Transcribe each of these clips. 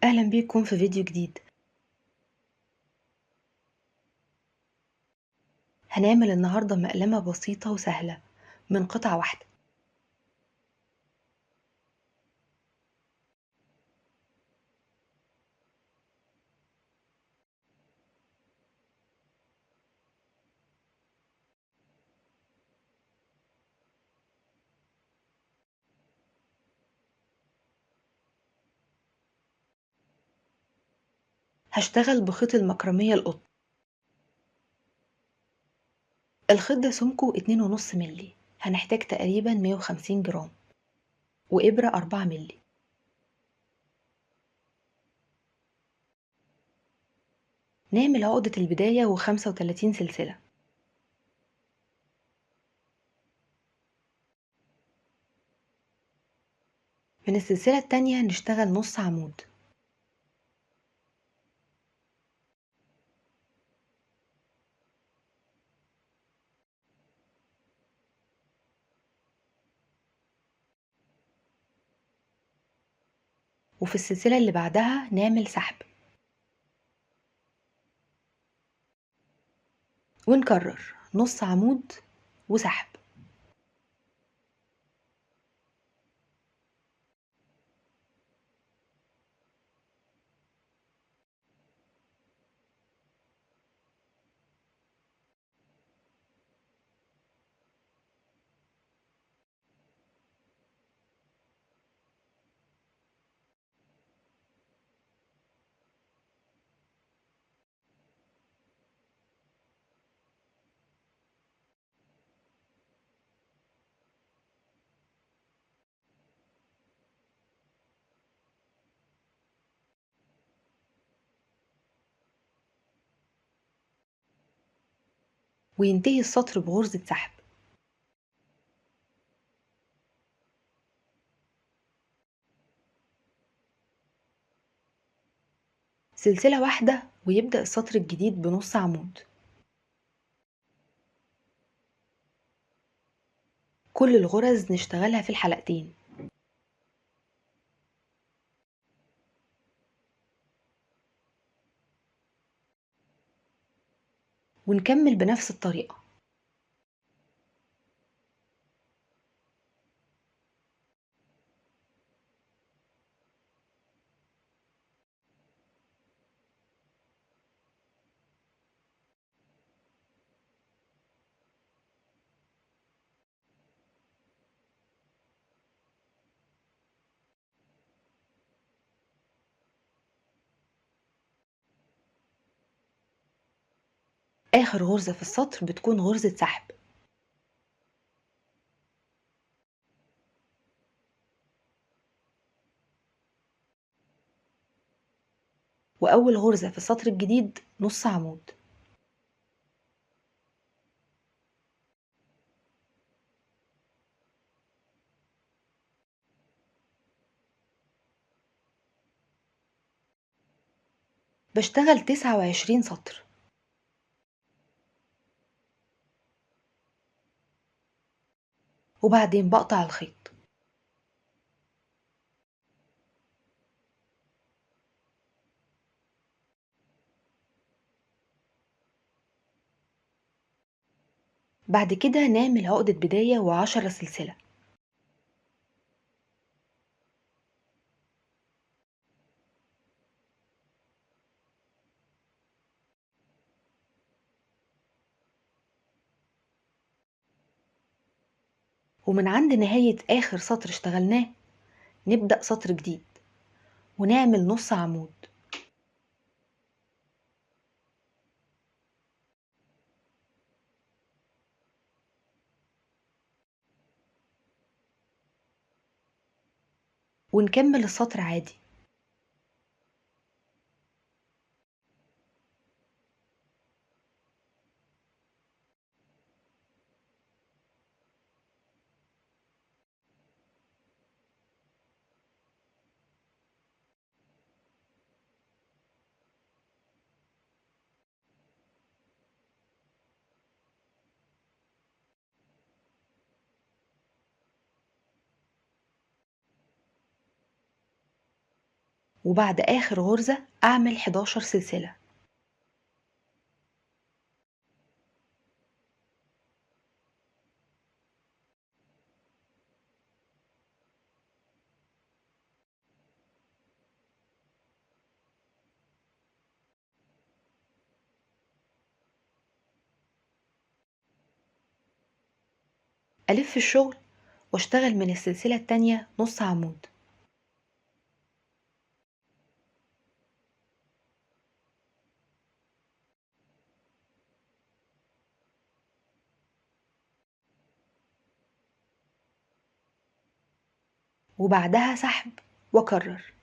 أهلا بيكم في فيديو جديد. هنعمل النهاردة مقلمة بسيطة وسهلة من قطعة واحدة. هشتغل بخيط المكرمية القطن. الخيط ده سمكه 2.5 ملي، هنحتاج تقريبا 150 جرام، وإبرة 4 ملي. نعمل عقدة البداية و35 سلسلة. من السلسلة التانية نشتغل نص عمود، وفي السلسلة اللي بعدها نعمل سحب، ونكرر نص عمود وسحب. وينتهي السطر بغرزة سحب. سلسلة واحدة ويبدأ السطر الجديد بنص عمود. كل الغرز نشتغلها في الحلقتين. ونكمل بنفس الطريقة. آخر غرزة في السطر بتكون غرزة سحب. وأول غرزة في السطر الجديد نص عمود. بشتغل 29 سطر. وبعدين بقطع الخيط. بعد كده نعمل عقدة بداية و10 سلسلة. ومن عند نهاية آخر سطر اشتغلناه نبدأ سطر جديد ونعمل نص عمود. ونكمل السطر عادي. وبعد آخر غرزة أعمل 11 سلسلة. ألف الشغل واشتغل من السلسلة التانية نص عمود، وبعدها سحب وأكرر.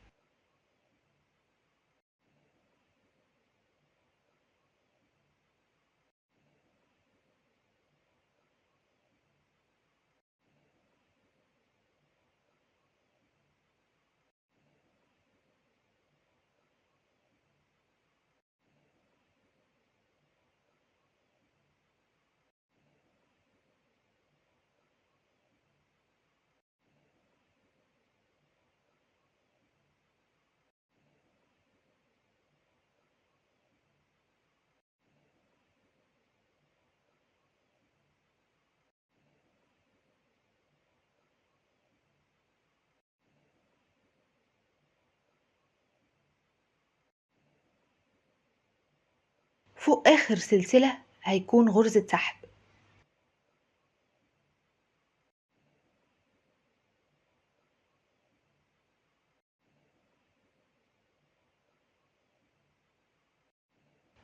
فوق آخر سلسلة هيكون غرزة سحب،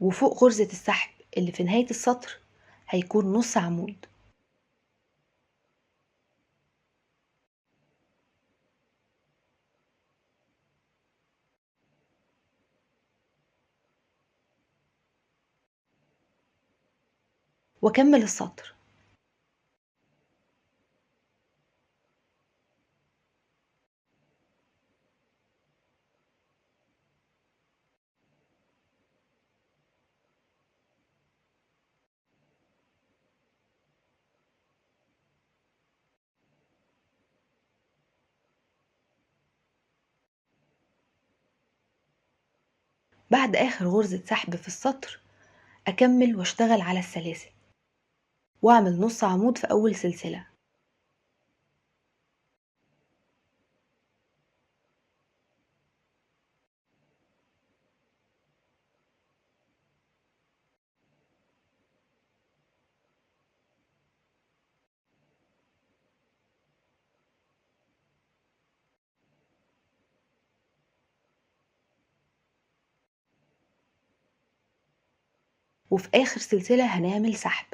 وفوق غرزة السحب اللي في نهاية السطر هيكون نص عمود، وأكمل السطر. بعد آخر غرزة سحب في السطر أكمل واشتغل على السلاسل وأعمل نص عمود في أول سلسلة، وفي آخر سلسلة هنعمل سحب،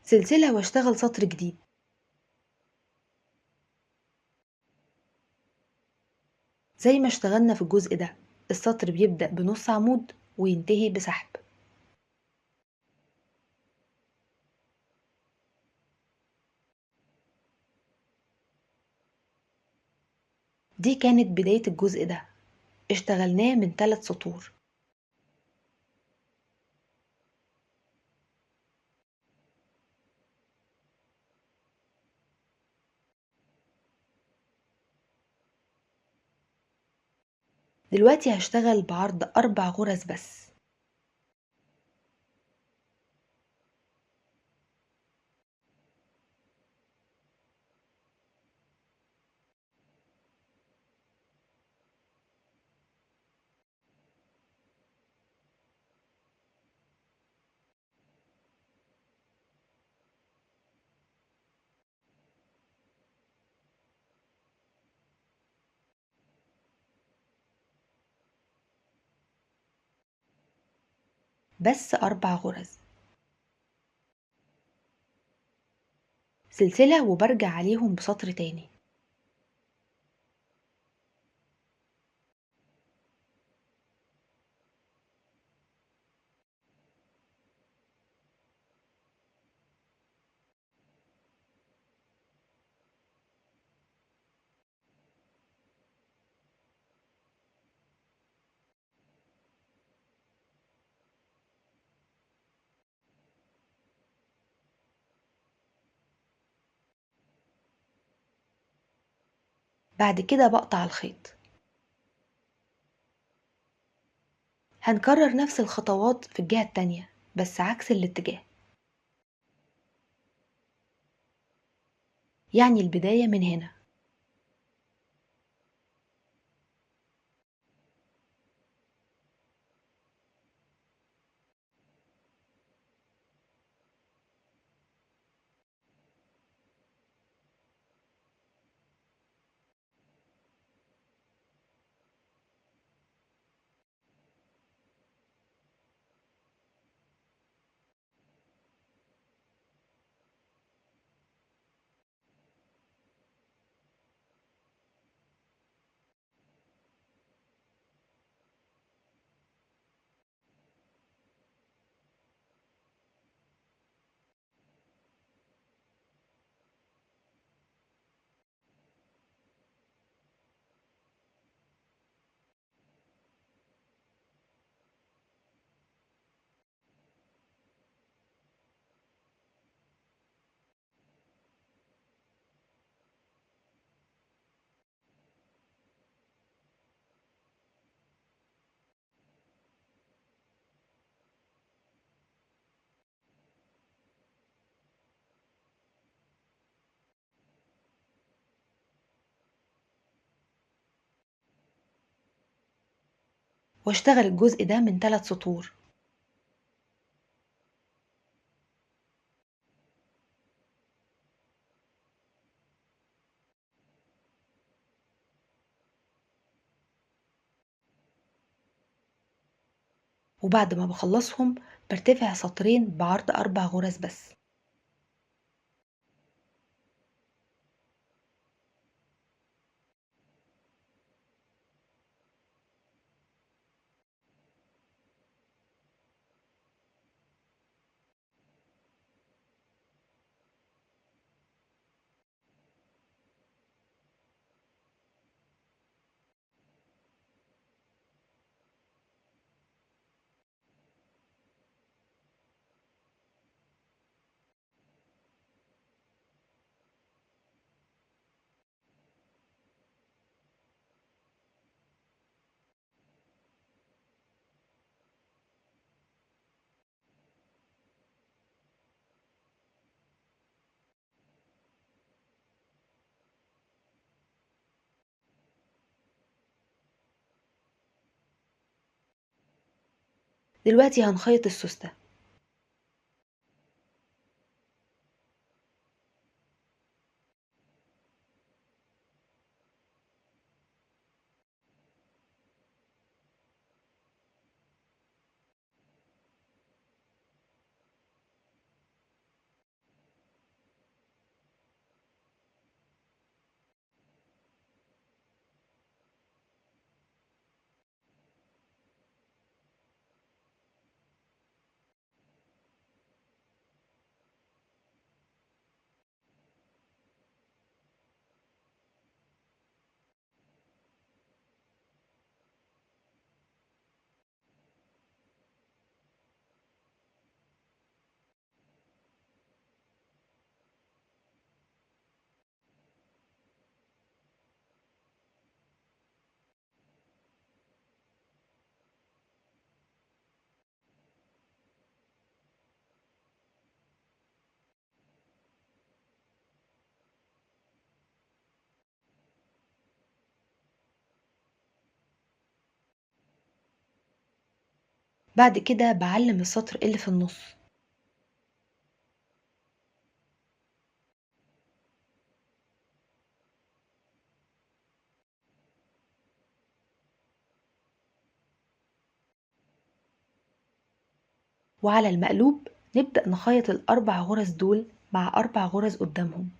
سلسلة واشتغل سطر جديد. زي ما اشتغلنا في الجزء ده، السطر بيبدأ بنص عمود وينتهي بسحب. دي كانت بداية الجزء ده، اشتغلناه من 3 سطور. دلوقتي هشتغل بعرض 4 غرز بس. بس 4 غرز، سلسلة وبرجع عليهم بسطر تاني. بعد كده بقطع الخيط. هنكرر نفس الخطوات في الجهة التانية بس عكس الاتجاه، يعني البداية من هنا. واشتغل الجزء ده من 3 سطور. وبعد ما بخلصهم برتفع سطرين بعرض 4 غرز بس. دلوقتي هنخيط السوستة. بعد كده بعلم السطر اللي في النص، وعلى المقلوب نبدأ نخيط الأربع غرز دول مع 4 غرز قدامهم.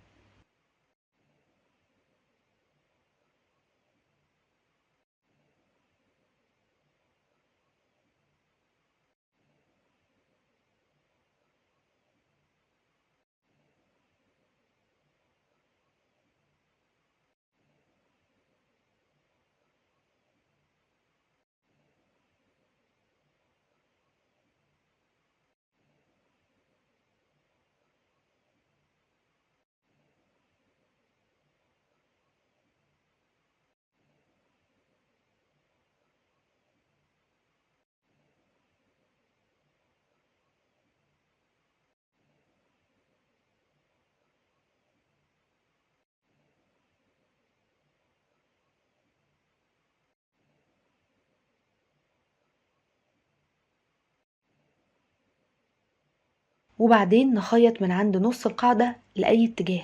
وبعدين نخيط من عند نص القاعدة لأي اتجاه.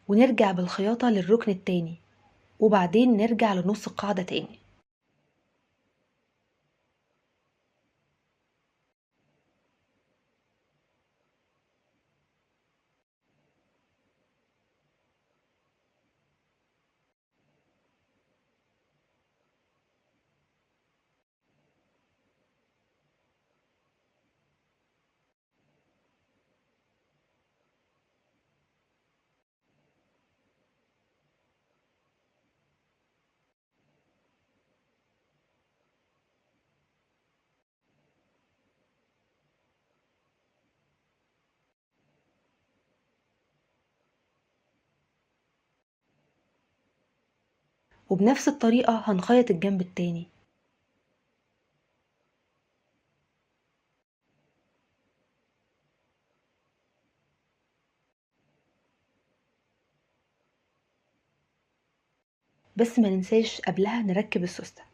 ونرجع بالخياطة للركن التاني، وبعدين نرجع لنص القاعدة تاني. وبنفس الطريقة هنخيط الجنب التاني. بس ما ننساش قبلها نركب السوستة.